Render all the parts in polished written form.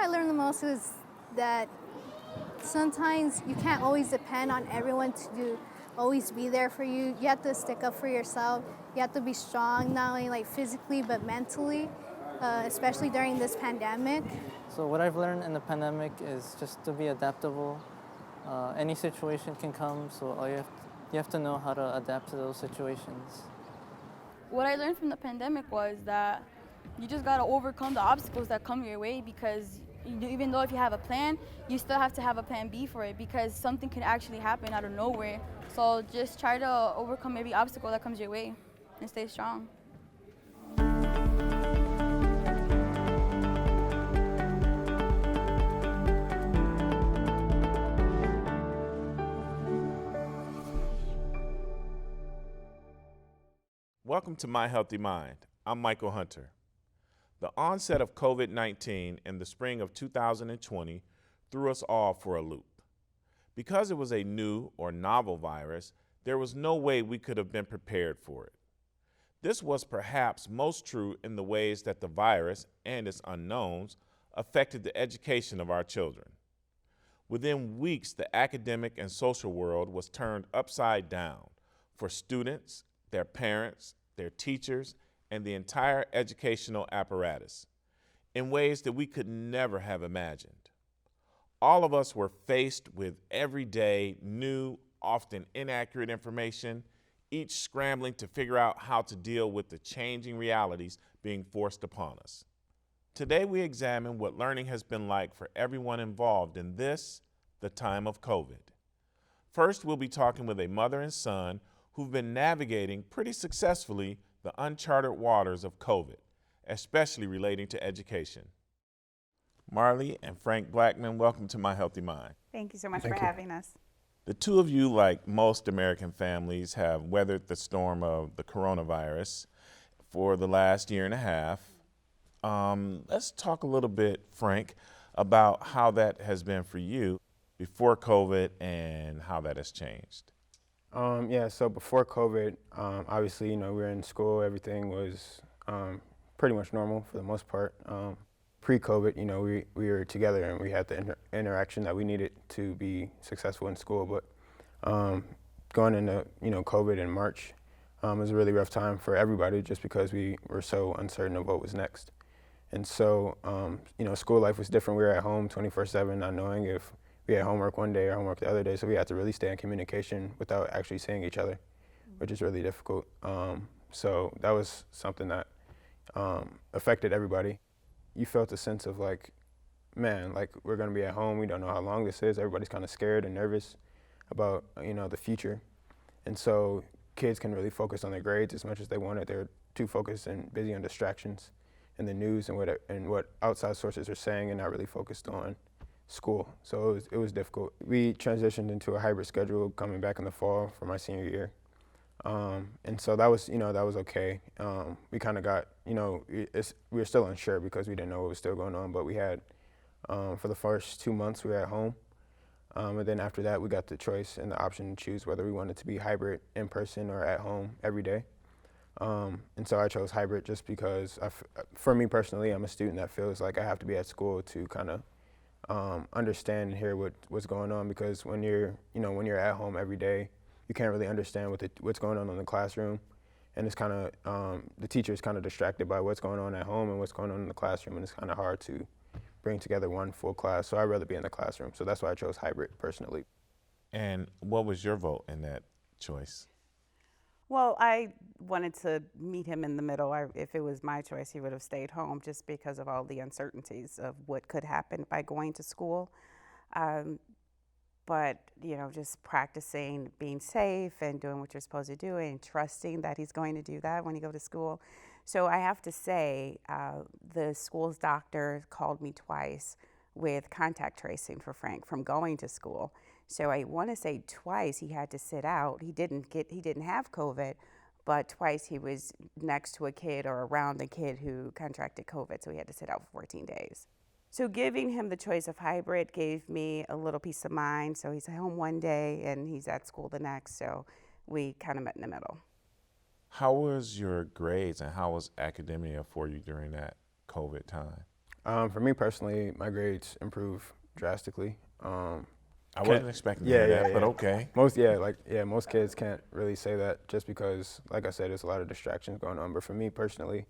I learned the most is that sometimes you can't always depend on everyone to always be there for you. You have to stick up for yourself. You have to be strong, not only like physically, but mentally, especially during this pandemic. So what I've learned in the pandemic is just to be adaptable. Any situation can come, so you have to know how to adapt to those situations. What I learned from the pandemic was that you just gotta overcome the obstacles that come your way, because even though if you have a plan, you still have to have a plan B for it, because something can actually happen out of nowhere. So just try to overcome every obstacle that comes your way and stay strong. Welcome to My Healthy Mind. I'm Michael Hunter. The onset of COVID-19 in the spring of 2020 threw us all for a loop. Because it was a new or novel virus, there was no way we could have been prepared for it. This was perhaps most true in the ways that the virus and its unknowns affected the education of our children. Within weeks, the academic and social world was turned upside down for students, their parents, their teachers, and the entire educational apparatus in ways that we could never have imagined. All of us were faced with everyday, new, often inaccurate information, each scrambling to figure out how to deal with the changing realities being forced upon us. Today we examine what learning has been like for everyone involved in this, the time of COVID. First, we'll be talking with a mother and son who've been navigating pretty successfully the uncharted waters of COVID, especially relating to education. Marley and Frank Blackman, welcome to My Healthy Mind. Thank you so much for having us. The two of you, like most American families, have weathered the storm of the coronavirus for the last year and a half. Let's talk a little bit, Frank, about how that has been for you before COVID and how that has changed. So before COVID, obviously, we were in school, everything was pretty much normal for the most part. Pre-COVID, we were together and we had the interaction that we needed to be successful in school. But going into, COVID in March was a really rough time for everybody just because we were so uncertain of what was next. And so, school life was different. We were at home 24/7, not knowing if we had homework one day or homework the other day, so we had to really stay in communication without actually seeing each other, which is really difficult. So that was something that affected everybody. You felt a sense of like, man, like we're gonna be at home, we don't know how long this is, everybody's kind of scared and nervous about, the future. And so kids can really focus on their grades as much as they wanted. They're too focused and busy on distractions and the news and what outside sources are saying and not really focused on school. So it was difficult. We transitioned into a hybrid schedule coming back in the fall for my senior year. And so that was, that was okay. We kind of got, we were still unsure because we didn't know what was still going on, but we had, for the first 2 months we were at home. And then after that we got the choice and the option to choose whether we wanted to be hybrid in person or at home every day. And so I chose hybrid just because for me personally, I'm a student that feels like I have to be at school to kind of understand and hear what's going on, because when you're at home every day, you can't really understand what's going on in the classroom, and it's kind of the teacher is kind of distracted by what's going on at home and what's going on in the classroom, and it's kind of hard to bring together one full class. So I'd rather be in the classroom. So that's why I chose hybrid personally. And what was your vote in that choice? Well, I wanted to meet him in the middle. If it was my choice, he would have stayed home just because of all the uncertainties of what could happen by going to school. But, just practicing being safe and doing what you're supposed to do and trusting that he's going to do that when you go to school. So I have to say, the school's doctor called me twice with contact tracing for Frank from going to school. So I want to say twice he had to sit out. He didn't have COVID, but twice he was next to a kid or around a kid who contracted COVID, so he had to sit out for 14 days. So giving him the choice of hybrid gave me a little peace of mind. So he's at home one day and he's at school the next, so we kind of met in the middle. How was your grades and how was academia for you during that COVID time? For me personally, my grades improved drastically. I wasn't expecting to hear that, but okay. Most kids can't really say that just because, like I said, there's a lot of distractions going on. But for me personally,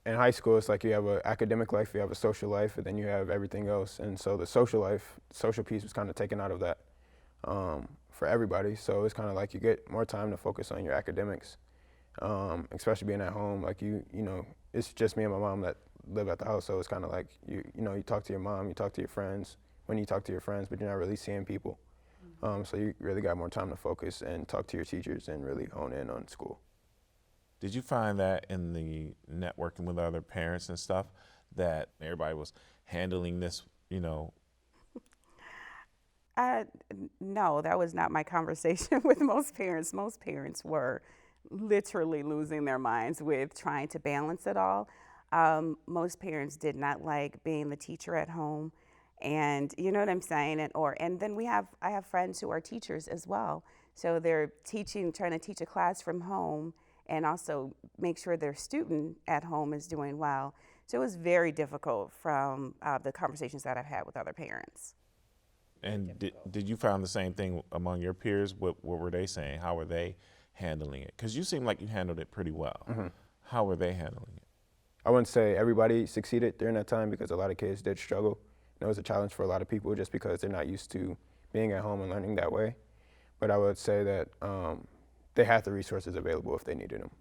in high school, it's like you have an academic life, you have a social life, and then you have everything else. And so the social piece was kind of taken out of that for everybody. So it's kind of like you get more time to focus on your academics, especially being at home. Like you know, it's just me and my mom that live at the house. So it's kind of like you talk to your mom, you talk to your friends when you talk to your friends, but you're not really seeing people. So you really got more time to focus and talk to your teachers and really hone in on school. Did you find that in the networking with other parents and stuff that everybody was handling this, No, that was not my conversation with most parents. Most parents were literally losing their minds with trying to balance it all. Most parents did not like being the teacher at home. And you know what I'm saying? And then I have friends who are teachers as well. So they're trying to teach a class from home and also make sure their student at home is doing well. So it was very difficult from the conversations that I've had with other parents. And did you find the same thing among your peers? What were they saying? How were they handling it? Because you seem like you handled it pretty well. Mm-hmm. How were they handling it? I wouldn't say everybody succeeded during that time because a lot of kids did struggle. It was a challenge for a lot of people just because they're not used to being at home and learning that way. But I would say that they had the resources available if they needed them.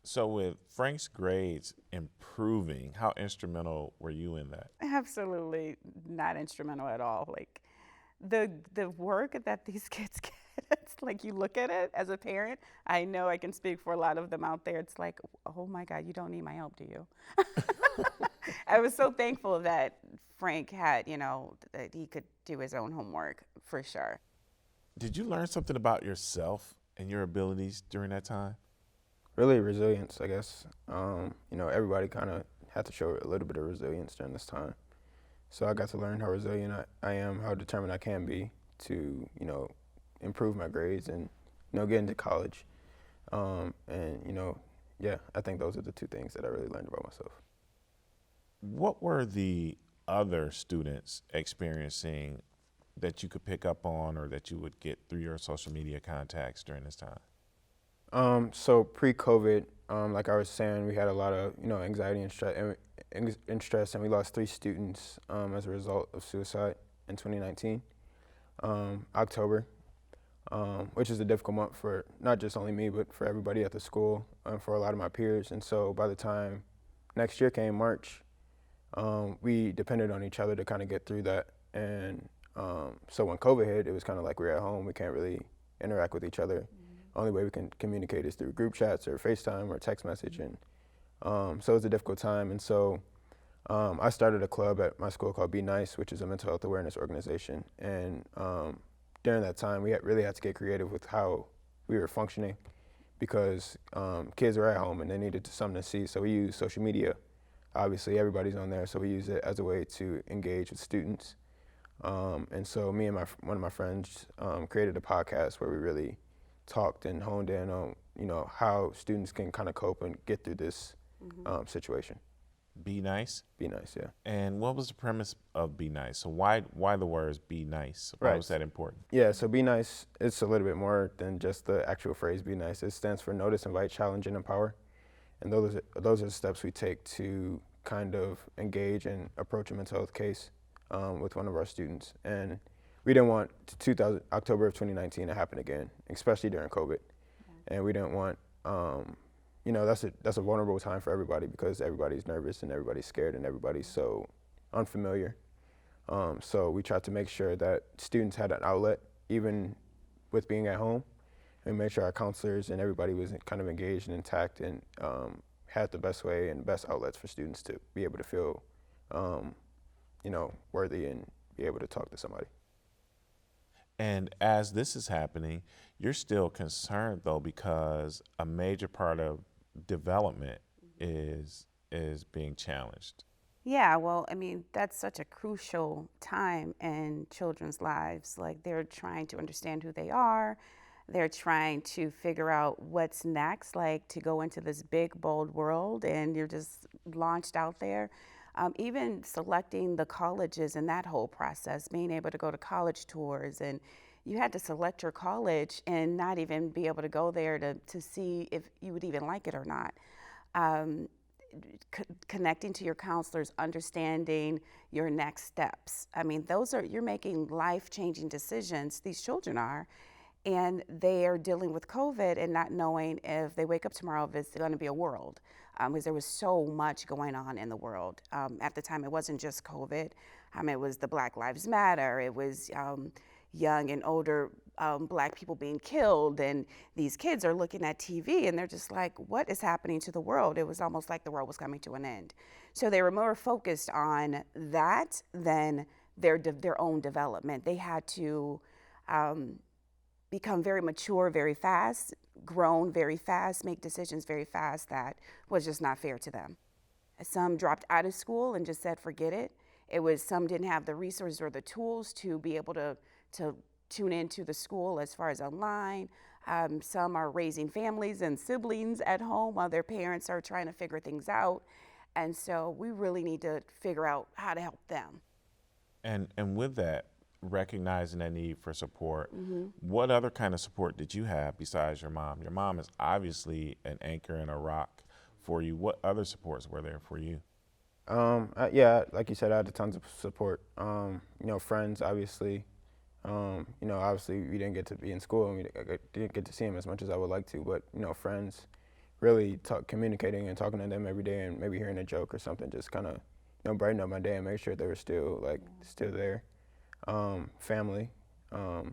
So with Frank's grades improving, how instrumental were you in that? Absolutely not instrumental at all. Like the work that these kids get, it's like you look at it as a parent. I know I can speak for a lot of them out there. It's like, oh my God, you don't need my help, do you? I was so thankful that Frank had, that he could do his own homework for sure. Did you learn something about yourself and your abilities during that time? Really resilience, I guess. Everybody kind of had to show a little bit of resilience during this time. So I got to learn how resilient I am, how determined I can be to, improve my grades and, get into college. I think those are the two things that I really learned about myself. What were the other students experiencing that you could pick up on or that you would get through your social media contacts during this time? So pre-COVID, like I was saying, we had a lot of, anxiety and stress, and we lost 3 students as a result of suicide in 2019, October, which is a difficult month for not just only me, but for everybody at the school and for a lot of my peers. And so by the time next year came, March, we depended on each other to kind of get through that. And so when COVID hit, it was kind of like we're at home. We can't really interact with each other. Only way we can communicate is through group chats or FaceTime or text message. And so it was a difficult time. And so I started a club at my school called Be Nice, which is a mental health awareness organization. And during that time, we really had to get creative with how we were functioning because kids were at home and they needed something to see. So we used social media. Obviously, everybody's on there, so we use it as a way to engage with students. And so me and one of my friends created a podcast where we really talked and honed in on, how students can kind of cope and get through this situation. Be Nice? Be Nice, yeah. And what was the premise of Be Nice? So why the words Be Nice? Why was that important? Yeah, so Be Nice, it's a little bit more than just the actual phrase Be Nice. It stands for Notice, Invite, Challenge, and Empower. And those are the steps we take to kind of engage and approach a mental health case with one of our students. And we didn't want October of 2019 to happen again, especially during COVID. Yeah. And we didn't want, that's a vulnerable time for everybody because everybody's nervous and everybody's scared and everybody's so unfamiliar. So we tried to make sure that students had an outlet, even with being at home, and make sure our counselors and everybody was kind of engaged and intact and had the best way and best outlets for students to be able to feel, worthy and be able to talk to somebody. And as this is happening, you're still concerned though, because a major part of development is being challenged. Yeah, well, I mean, that's such a crucial time in children's lives. Like they're trying to understand who they are. They're trying to figure out what's next, like to go into this big, bold world, and you're just launched out there. even selecting the colleges and that whole process, being able to go to college tours, and you had to select your college and not even be able to go there to see if you would even like it or not. Connecting to your counselors, understanding your next steps. I mean, you're making life-changing decisions, these children are, and they are dealing with COVID and not knowing if they wake up tomorrow if it's going to be a world, because there was so much going on in the world. At the time, it wasn't just COVID. It was the Black Lives Matter. It was young and older Black people being killed, and these kids are looking at TV and they're just like, what is happening to the world? It was almost like the world was coming to an end. So they were more focused on that than their own development. They had to become very mature very fast, grown very fast, make decisions very fast that was just not fair to them. Some dropped out of school and just said, forget it. Some didn't have the resources or the tools to be able to tune into the school as far as online. Some are raising families and siblings at home while their parents are trying to figure things out. And so we really need to figure out how to help them. And with that, recognizing that need for support, what other kind of support did you have besides your mom? Your mom is obviously an anchor and a rock for you. What other supports were there for you? Yeah, like you said, I had tons of support. Friends, obviously. Obviously we didn't get to be in school and we didn't get to see them as much as I would like to, but, friends, really communicating and talking to them every day and maybe hearing a joke or something, just kind of, brighten up my day and make sure they were still there. Family, my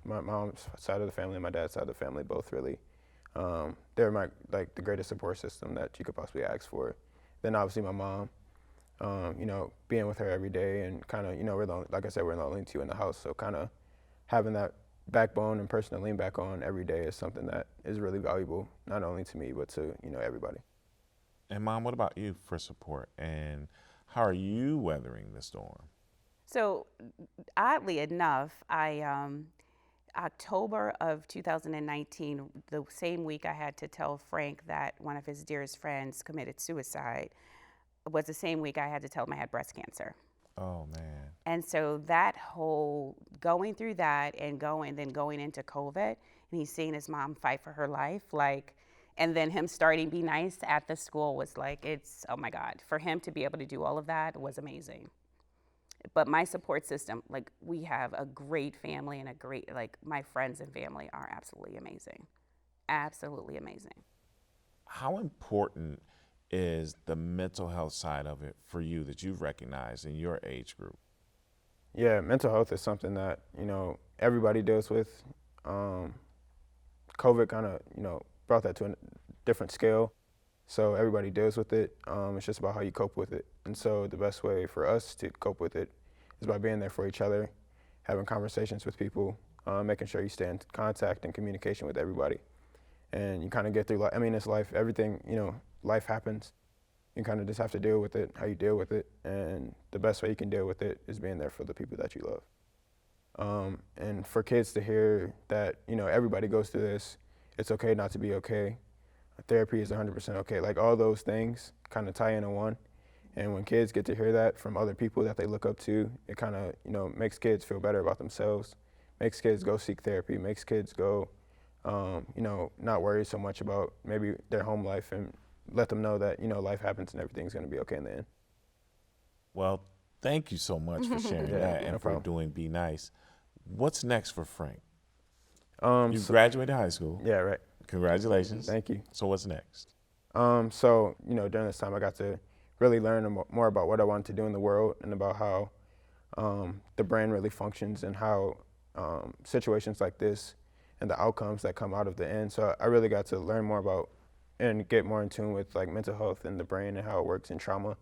mom's side of the family and my dad's side of the family, both really, they're the greatest support system that you could possibly ask for. Then obviously my mom, being with her every day and kind of, like I said, we're the only two in the house. So kind of having that backbone and person to lean back on every day is something that is really valuable, not only to me, but to, everybody. And Mom, what about you for support? And how are you weathering the storm? So oddly enough, October of 2019, the same week I had to tell Frank that one of his dearest friends committed suicide, was the same week I had to tell him I had breast cancer. Oh, man. And so that whole going through that and going into COVID, and he's seeing his mom fight for her life, and then him starting Be Nice at the school was oh my God, for him to be able to do all of that was amazing. But my support system, we have a great family and a great, my friends and family are absolutely amazing. Absolutely amazing. How important is the mental health side of it for you that you've recognized in your age group? Yeah, mental health is something that, everybody deals with. COVID kind of, brought that to a different scale. So everybody deals with it. It's just about how you cope with it. And so the best way for us to cope with it is by being there for each other, having conversations with people, making sure you stay in contact and communication with everybody. And you kind of get through life. It's life, everything, life happens. You kind of just have to deal with it, how you deal with it. And the best way you can deal with it is being there for the people that you love. And for kids to hear that, everybody goes through this, it's okay not to be okay. Therapy is 100% okay. All those things kind of tie into one. And when kids get to hear that from other people that they look up to, it kind of, makes kids feel better about themselves, makes kids go seek therapy, makes kids go, not worry so much about maybe their home life and let them know that, life happens and everything's going to be okay in the end. Well, thank you so much for sharing that and for doing Be Nice. What's next for Frank? You graduated high school. Yeah, right. Congratulations. Thank you. So what's next? So, during this time I got to really learn more about what I wanted to do in the world and about how the brain really functions and how situations like this and the outcomes that come out of the end. So I really got to learn more about and get more in tune with mental health and the brain and how it works and trauma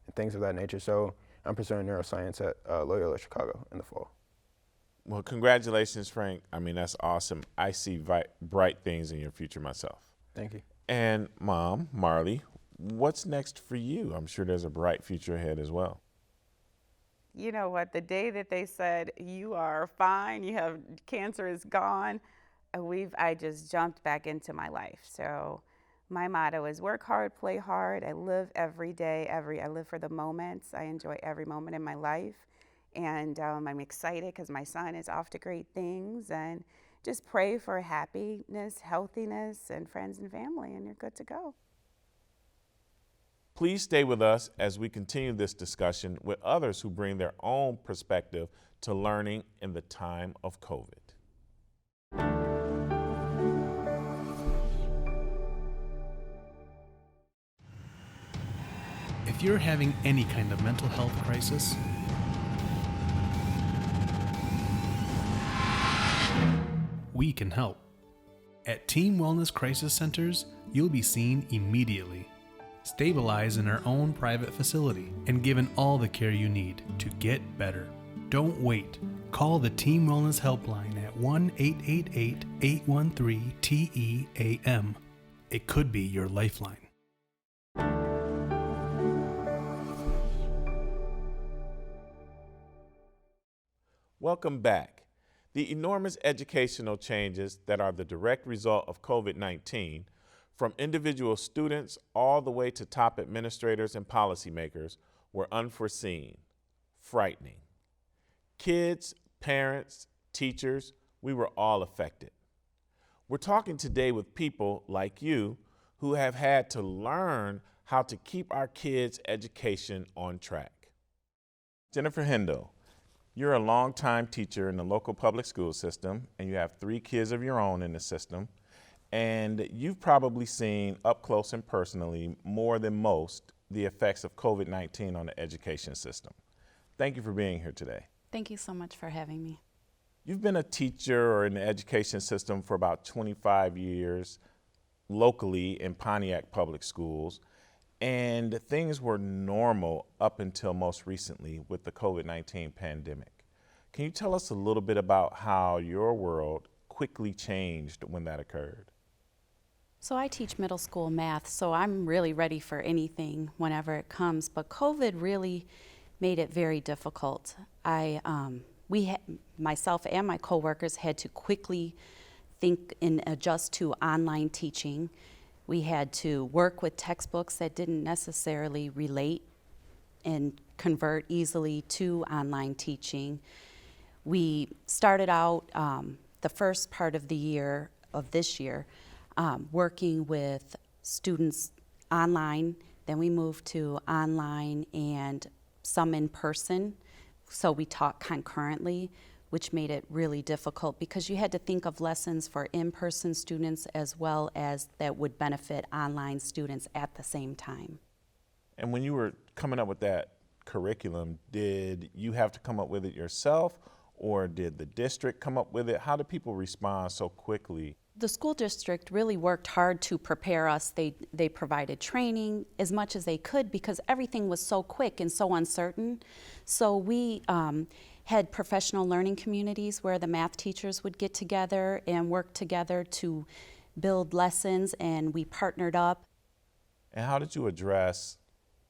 and things of that nature. So I'm pursuing neuroscience at Loyola Chicago in the fall. Well, congratulations, Frank. That's awesome. I see bright things in your future myself. Thank you. And Mom, Marley, what's next for you? I'm sure there's a bright future ahead as well. You know what? The day that they said, you are fine, cancer is gone, I just jumped back into my life. So My motto is work hard, play hard. I live every day, I live for the moments. I enjoy every moment in my life. And I'm excited because my son is off to great things. And just pray for happiness, healthiness, and friends and family, and you're good to go. Please stay with us as we continue this discussion with others who bring their own perspective to learning in the time of COVID. If you're having any kind of mental health crisis, we can help. At Team Wellness Crisis Centers, you'll be seen immediately, stabilized in our own private facility, and given all the care you need to get better. Don't wait. Call the Team Wellness Helpline at 1-888-813-TEAM. It could be your lifeline. Welcome back. The enormous educational changes that are the direct result of COVID-19, from individual students all the way to top administrators and policymakers, were unforeseen, frightening. Kids, parents, teachers, we were all affected. We're talking today with people like you who have had to learn how to keep our kids' education on track. Jennifer Hendo, you're a longtime teacher in the local public school system, and you have 3 kids of your own in the system, and you've probably seen up close and personally, more than most, the effects of COVID-19 on the education system. Thank you for being here today. Thank you so much for having me. You've been a teacher or in the education system for about 25 years locally in Pontiac Public Schools, and things were normal up until most recently with the COVID-19 pandemic. Can you tell us a little bit about how your world quickly changed when that occurred? So I teach middle school math, so I'm really ready for anything whenever it comes, but COVID really made it very difficult. Myself and my coworkers had to quickly think and adjust to online teaching. We had to work with textbooks that didn't necessarily relate and convert easily to online teaching. We started out the first part of the year, of this year, working with students online. Then we moved to online and some in person. So we taught concurrently, which made it really difficult because you had to think of lessons for in-person students as well as that would benefit online students at the same time. And when you were coming up with that curriculum, did you have to come up with it yourself, or did the district come up with it? How did people respond so quickly? The school district really worked hard to prepare us. They provided training as much as they could because everything was so quick and so uncertain. So we had professional learning communities where the math teachers would get together and work together to build lessons, and we partnered up. And how did you address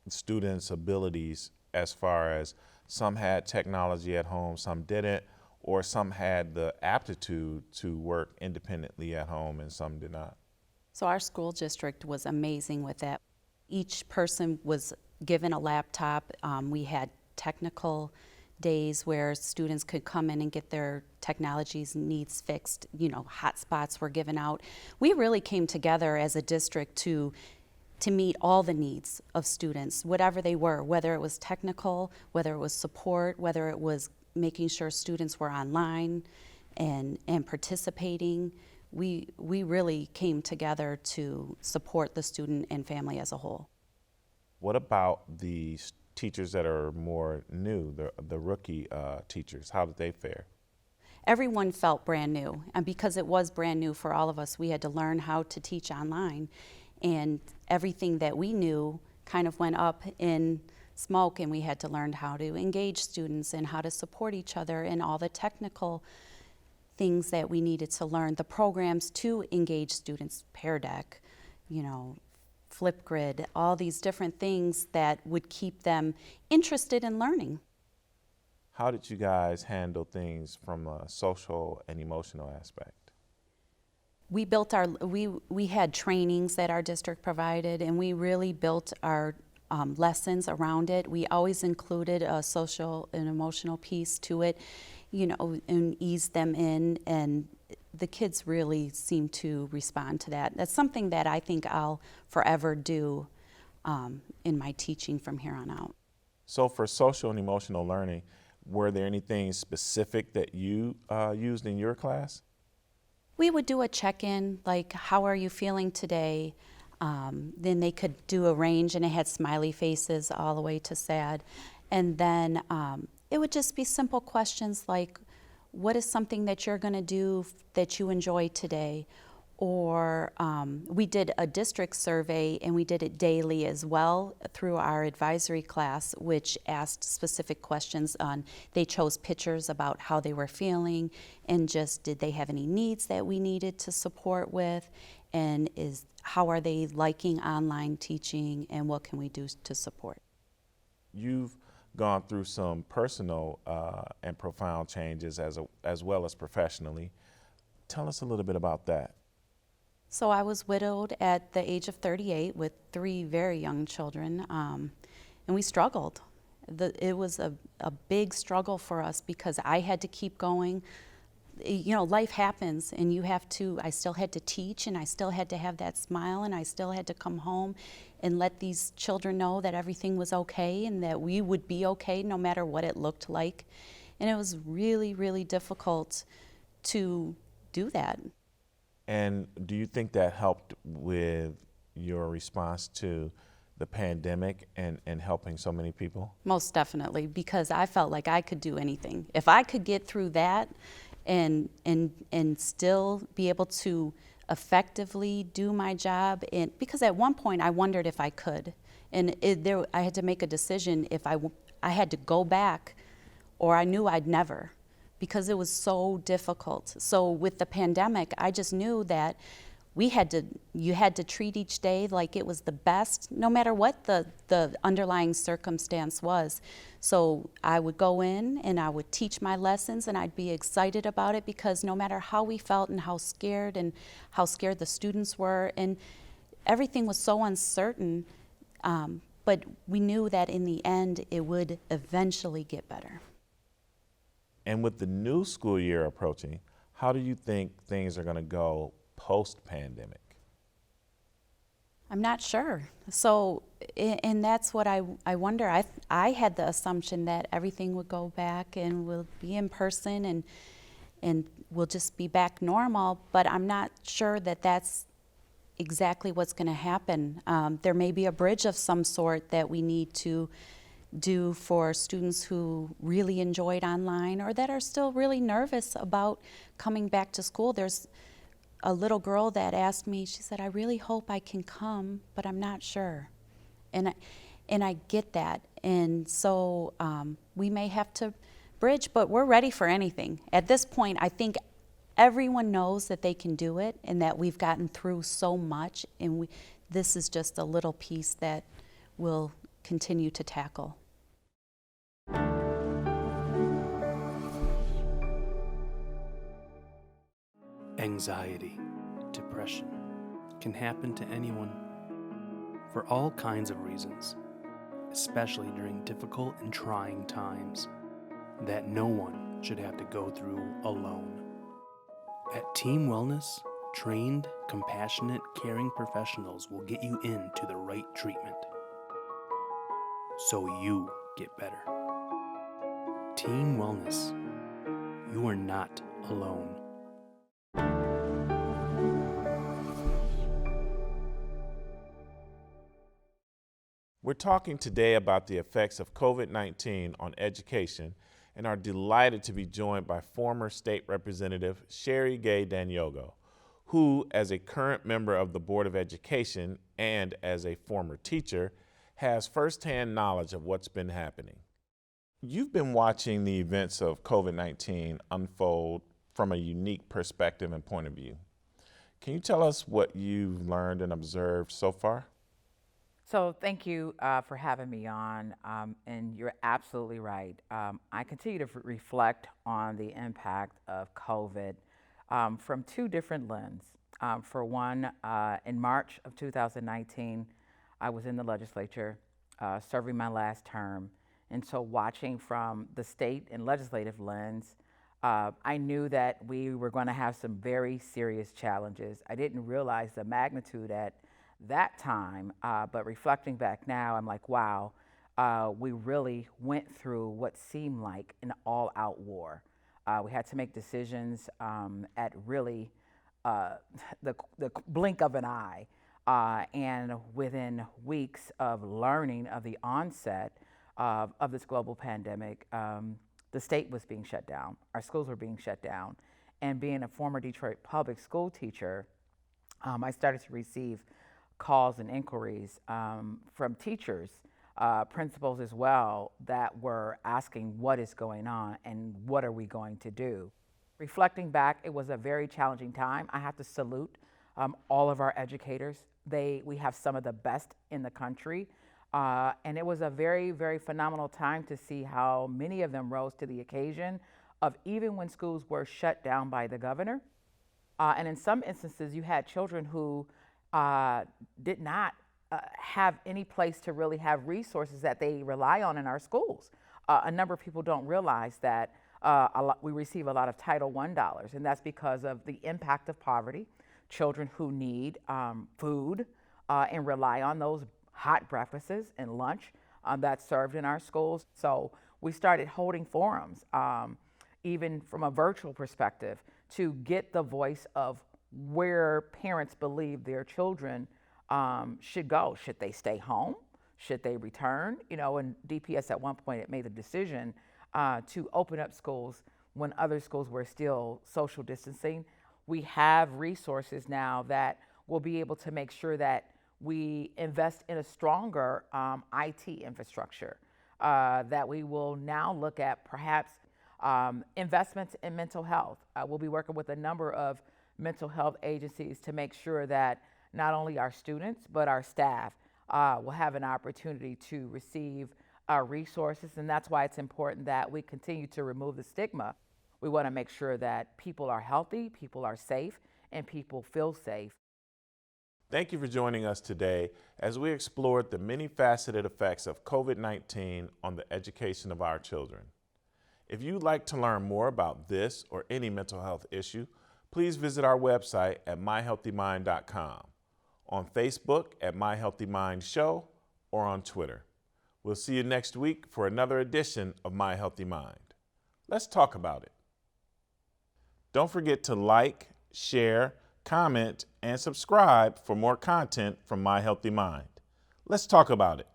students' abilities as far as some had technology at home, some didn't, or some had the aptitude to work independently at home and some did not? So our school district was amazing with that. Each person was given a laptop. We had technical days where students could come in and get their technologies needs fixed. You know, hotspots were given out. We really came together as a district to meet all the needs of students, whatever they were, whether it was technical, whether it was support, whether it was making sure students were online and participating. We really came together to support the student and family as a whole. What about the teachers that are more new, the rookie teachers? How did they fare? Everyone felt brand new, and because it was brand new for all of us, we had to learn how to teach online, and everything that we knew kind of went up in smoke, and we had to learn how to engage students and how to support each other and all the technical things that we needed to learn, the programs to engage students, Pear Deck, you know, Flipgrid, all these different things that would keep them interested in learning. How did you guys handle things from a social and emotional aspect? We built our, we had trainings that our district provided, and we really built our lessons around it. We always included a social and emotional piece to it, you know, and eased them in, and the kids really seem to respond to that. That's something that I think I'll forever do in my teaching from here on out. So for social and emotional learning, were there anything specific that you used in your class? We would do a check-in, like, how are you feeling today? Then they could do a range, and it had smiley faces all the way to sad. And then it would just be simple questions like, what is something that you're gonna do that you enjoy today? Or we did a district survey, and we did it daily as well through our advisory class, which asked specific questions on, they chose pictures about how they were feeling, and just did they have any needs that we needed to support with, and how are they liking online teaching, and what can we do to support? You've gone through some personal and profound changes as well as professionally. Tell us a little bit about that. So I was widowed at the age of 38 with 3 very young children, and we struggled. It was a big struggle for us because I had to keep going. You know, life happens, and I still had to teach, and I still had to have that smile, and I still had to come home and let these children know that everything was okay and that we would be okay no matter what it looked like. And it was really, really difficult to do that. And do you think that helped with your response to the pandemic and helping so many people? Most definitely, because I felt like I could do anything. If I could get through that and still be able to effectively do my job, because at one point I wondered if I could, and I had to make a decision if I had to go back, or I knew I'd never, because it was so difficult. So with the pandemic, I just knew that you had to treat each day like it was the best, no matter what the underlying circumstance was. So I would go in and I would teach my lessons, and I'd be excited about it, because no matter how we felt and how scared the students were, and everything was so uncertain, but we knew that in the end it would eventually get better. And with the new school year approaching, how do you think things are going to go post-pandemic? I'm not sure. So, and that's what I wonder. I had the assumption that everything would go back and we'll be in person and we'll just be back normal, but I'm not sure that that's exactly what's going to happen. There may be a bridge of some sort that we need to do for students who really enjoyed online or that are still really nervous about coming back to school. There's a little girl that asked me, she said, I really hope I can come, but I'm not sure. And I get that. And so we may have to bridge, but we're ready for anything. At this point, I think everyone knows that they can do it and that we've gotten through so much, and this is just a little piece that we'll continue to tackle. Anxiety, depression can happen to anyone for all kinds of reasons, especially during difficult and trying times that no one should have to go through alone. At Team Wellness, trained, compassionate, caring professionals will get you into the right treatment so you get better. Team Wellness, you are not alone. We're talking today about the effects of COVID-19 on education and are delighted to be joined by former State Representative Sherry Gay Danyogo, who, as a current member of the Board of Education and as a former teacher, has firsthand knowledge of what's been happening. You've been watching the events of COVID-19 unfold from a unique perspective and point of view. Can you tell us what you've learned and observed so far? So thank you for having me on, and you're absolutely right. I continue to reflect on the impact of COVID from two different lenses. For one, in March of 2019, I was in the legislature serving my last term. And so watching from the state and legislative lens, I knew that we were going to have some very serious challenges. I didn't realize the magnitude at that time, but reflecting back now, I'm like, wow, we really went through what seemed like an all-out war. We had to make decisions at really the blink of an eye. And within weeks of learning of the onset of this global pandemic, the state was being shut down. Our schools were being shut down. And being a former Detroit public school teacher, I started to receive calls and inquiries from teachers, principals as well, that were asking what is going on and what are we going to do. Reflecting back, it was a very challenging time. I have to salute all of our educators. We have some of the best in the country. And it was a very, very phenomenal time to see how many of them rose to the occasion of even when schools were shut down by the governor. And in some instances, you had children who did not have any place to really have resources that they rely on in our schools. A number of people don't realize that we receive a lot of Title I dollars, and that's because of the impact of poverty, children who need food and rely on those hot breakfasts and lunch that's served in our schools. So we started holding forums, even from a virtual perspective, to get the voice of where parents believe their children should go. Should they stay home? Should they return? You know, and DPS at one point it made the decision to open up schools when other schools were still social distancing. We have resources now that will be able to make sure that we invest in a stronger IT infrastructure, that we will now look at perhaps investments in mental health. We'll be working with a number of mental health agencies to make sure that not only our students, but our staff will have an opportunity to receive resources. And that's why it's important that we continue to remove the stigma. We want to make sure that people are healthy, people are safe, and people feel safe. Thank you for joining us today as we explored the many faceted effects of COVID-19 on the education of our children. If you'd like to learn more about this or any mental health issue, please visit our website at myhealthymind.com, on Facebook at My Healthy Mind Show, or on Twitter. We'll see you next week for another edition of My Healthy Mind. Let's talk about it. Don't forget to like, share, comment, and subscribe for more content from My Healthy Mind. Let's talk about it.